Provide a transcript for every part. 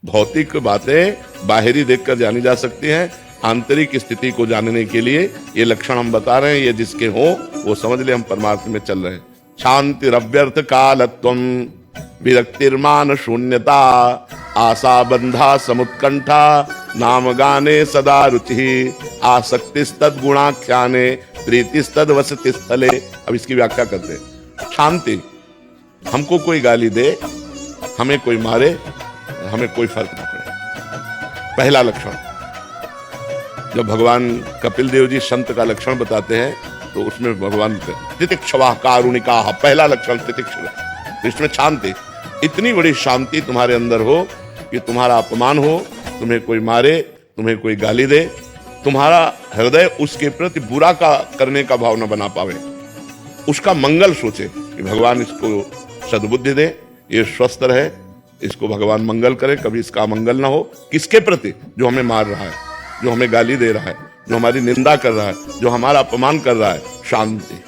भौतिक बातें बाहरी देखकर जानी जा सकती हैं, आंतरिक स्थिति को जानने के लिए ये लक्षण हम बता रहे हैं। ये जिसके हो वो समझ ले हम परमार्थ में चल रहे हैं। शांति रव्यर्थ कालत्वम विरक्तिर्मान शून्यता आशा बंधा समुत्कंठा नाम गाने सदा रुचि आसक्तिस्तद गुणाख्याने प्रीतिस्तद वसति स्थले। अब इसकी व्याख्या करते हैं। शांति, हमको कोई गाली दे, हमें कोई मारे, हमें कोई फर्क ना पड़े। पहला लक्षण, जब भगवान कपिल देव जी संत का लक्षण बताते हैं तो उसमें भगवान तितिक्षवा कारुणिका, पहला लक्षण तितिक्षवा, इसमें शांति। इतनी बड़ी शांति तुम्हारे अंदर हो कि तुम्हारा अपमान हो, तुम्हें कोई मारे, तुम्हें कोई गाली दे, तुम्हारा हृदय उसके प्रति बुरा का करने का भाव न बना पावे, उसका मंगल सोचे कि भगवान इसको सद्बुद्धि दे, ये स्वस्थ रहे, इसको भगवान मंगल करे, कभी इसका मंगल ना हो। किसके प्रति? जो हमें मार रहा है, जो हमें गाली दे रहा है, जो हमारी निंदा कर रहा है, जो हमारा अपमान कर रहा है। शांति,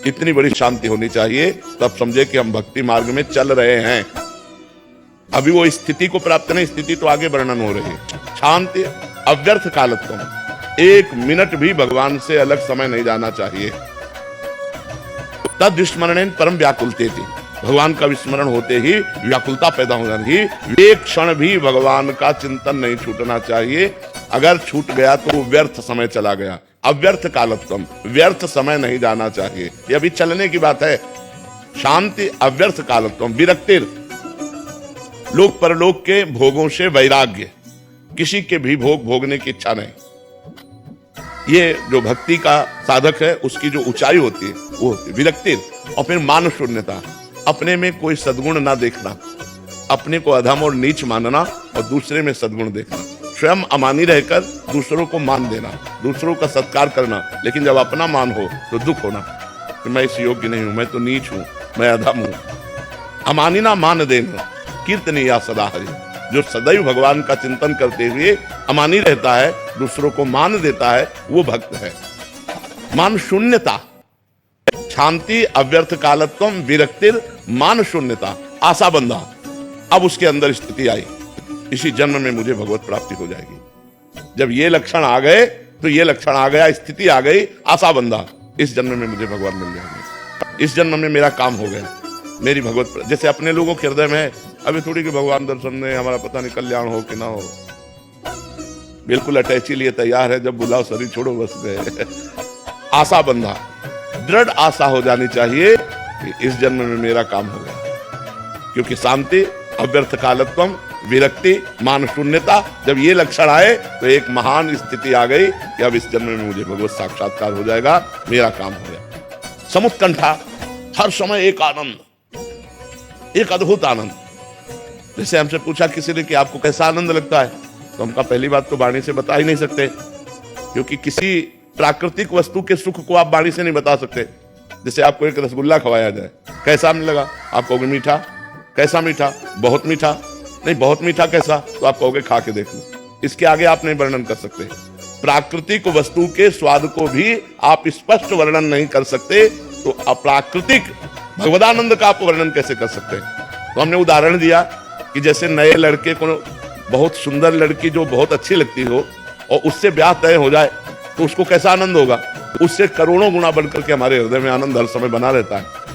इतनी बड़ी शांति होनी चाहिए, तब समझे कि हम भक्ति मार्ग में चल रहे हैं। अभी वो स्थिति को प्राप्त नहीं, स्थिति तो आगे वर्णन हो रही है। शांति अव्यर्थ कालत्वम, एक मिनट भी भगवान से अलग समय नहीं जाना चाहिए। तद विस्मरणेन परम व्याकुलते थी, भगवान का विस्मरण होते ही व्याकुलता पैदा हो जाती। एक क्षण भी भगवान का चिंतन नहीं छूटना चाहिए। अगर छूट गया तो वो व्यर्थ समय चला गया। अव्यर्थ कालत्वम, व्यर्थ समय नहीं जाना चाहिए। ये अभी चलने की बात है। शांति अव्यर्थ कालत्वम विरक्तिर, लोक परलोक के भोगों से वैराग्य, किसी के भी भोग भोगने की इच्छा नहीं। ये जो भक्ति का साधक है उसकी जो ऊंचाई होती है वो होती है विरक्तिर। और फिर मान शून्यता, अपने में कोई सद्गुण ना देखना, अपने को अधम और नीच मानना और दूसरे में सद्गुण देखना, स्वयं अमानी रहकर दूसरों को मान देना, दूसरों का सत्कार करना, लेकिन जब अपना मान हो तो दुख होना कि मैं इस योग्य नहीं हूं, मैं तो नीच हूं, मैं अधम हूं। अमानी ना मान देना, कीर्तनीय सदा हरि, जो सदैव भगवान का चिंतन करते हुए अमानी रहता है, दूसरों को मान देता है, वो भक्त है। मान शून्यता, शांति अव्यर्थ कालत्वम विरक्तिर मान शून्यता आशा बंधा। अब उसके अंदर स्थिति आई, इसी जन्म में मुझे भगवत प्राप्ति हो जाएगी। जब ये लक्षण आ गए तो ये लक्षण आ गया, स्थिति आ गई, आशा बंधा, इस जन्म में मुझे भगवान मिल जाएंगे, इस जन्म में मेरा काम हो गया, मेरी भगवत। जैसे अपने लोगों के हृदय में अभी थोड़ी कि भगवान दर्शन में हमारा पता नहीं कल्याण हो कि ना हो, बिल्कुल अटैची लिए तैयार है, जब बुलाओ शरीर छोड़ो बस गए। आशा बंधा, दृढ़ आशा हो जानी चाहिए कि इस जन्म में मेरा काम हो गया। क्योंकि शांति अव्यर्थ कालत्वम विरक्ति मान शून्यता, जब ये लक्षण आए तो एक महान स्थिति आ गई कि अब इस जन्म में मुझे भगवत साक्षात्कार हो जाएगा, मेरा काम हो गया। समुत्कंठा, हर समय एक आनंद, एक अद्भुत आनंद। जैसे हमसे पूछा किसी ने कि आपको कैसा आनंद लगता है, तो हम कहा पहली बात तो वाणी से बता ही नहीं सकते, क्योंकि किसी प्राकृतिक वस्तु के सुख को आप वाणी से नहीं बता सकते। जैसे आपको एक रसगुल्ला खवाया जाए, कैसा नहीं लगा, आप कहोगे मीठा। कैसा मीठा? बहुत मीठा। नहीं, बहुत मीठा कैसा? तो आप कहोगे खा के देख लो। इसके आगे आप नहीं वर्णन कर सकते। प्राकृतिक वस्तु के स्वाद को भी आप स्पष्ट वर्णन नहीं कर सकते, तो अप्राकृतिक भगवदानंद का आप वर्णन कैसे कर सकते? तो हमने उदाहरण दिया कि जैसे नए लड़के को बहुत सुंदर लड़की जो बहुत अच्छी लगती हो और उससे ब्याह तय हो जाए तो उसको कैसा आनंद होगा? उससे करोड़ों गुना बढ़कर के हमारे हृदय में आनंद हर समय बना रहता है।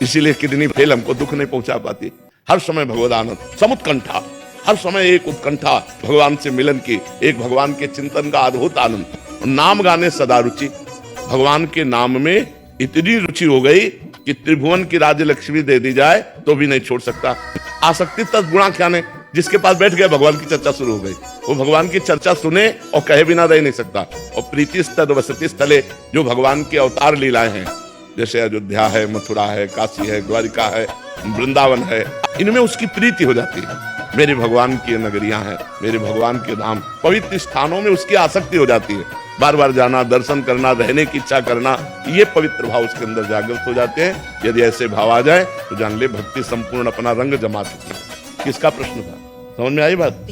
इसीलिए किडनी फेल हमको दुख नहीं पहुंचा पाती। हर समय भगवद आनंद, समुत्कंठा, हर समय एक उत्कंठा भगवान से मिलन की, एक भगवान के चिंतन का अद्भुत आनंद। नाम गाने सदा रुचि, भगवान के नाम में इतनी रुचि हो गई कि त्रिभुवन की राज्य लक्ष्मी दे दी जाए तो भी नहीं छोड़ सकता। आसक्ति तद गुणाख्याने, जिसके पास बैठ गया भगवान की चर्चा शुरू हो गई, वो भगवान की चर्चा सुने और कहे बिना रह नहीं सकता। और प्रीति स्तद वसति स्थले, जो भगवान के अवतार लीलाएं हैं, जैसे अयोध्या है, मथुरा है, काशी है, द्वारिका है, वृंदावन है, इनमें उसकी प्रीति हो जाती है। मेरे भगवान की नगरियां हैं, मेरे भगवान के धाम, पवित्र स्थानों में उसकी आसक्ति हो जाती है। बार बार जाना, दर्शन करना, रहने की इच्छा करना, ये पवित्र भाव उसके अंदर जागृत हो जाते हैं। यदि ऐसे भाव आ जाए तो जान ले भक्ति संपूर्ण अपना रंग जमा चुकी है। किसका प्रश्न था? समझ में आई बात?